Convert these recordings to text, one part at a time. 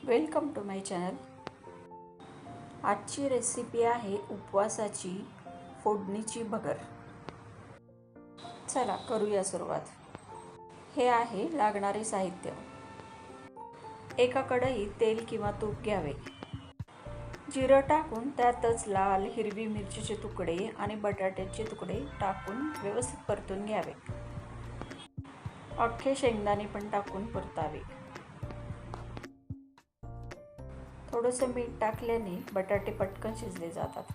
Welcome to my channel. आजची recipe आहे उपवासाची फोडणीची भगर। चला करूया सुरुवात। हे आहे लागणारे साहित्य। एका कढईत तेल किंवा तूप घ्यावे। जिरं टाकून त्यातच लाल हिरवी मिरचीचे तुकडे आणि बटाट्याचे तुकडे टाकून व्यवस्थित परतून घ्यावे। अख्खे शेंगदाणे पण टाकून परतावे। थोडंसं मीठ टाकल्याने बटाटे पटकन शिजले जातात।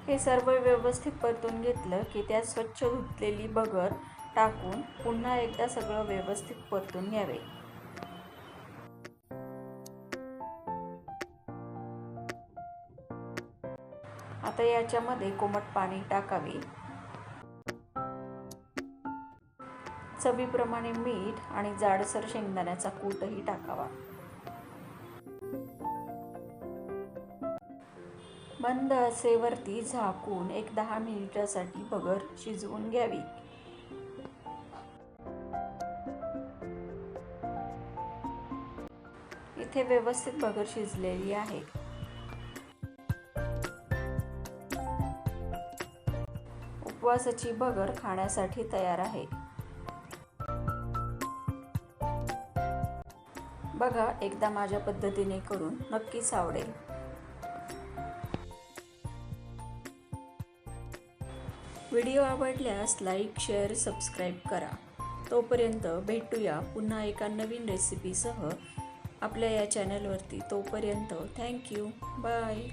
हे सर्व व्यवस्थित परतून घेतलं की त्यात स्वच्छ धुतलेली भगर टाकून पुन्हा एकदा सगळं व्यवस्थित परतून घ्यावे। आता याच्यामध्ये कोमट पाणी टाकावे। चवीप्रमाणे मीठ आणि जाडसर शेंगदाण्याचा कूटही टाकावा। बंद आचेवरती झाकून 10 मिनिटांसाठी भगर शिजवून घ्यावी। इथे व्यवस्थित भगर शिजलेली आहे। उपवासाची भगर खाण्यासाठी तयार आहे। बघा, एकदा माझ्या पद्धतीने करून नक्कीच आवडेल। व्हिडिओ आवडल्यास लाईक, शेअर, सबस्क्राईब करा। तोपर्यंत भेटूया पुन्हा एका नवीन रेसिपीसह आपल्या या चॅनलवरती। तोपर्यंत थँक्यू, बाय।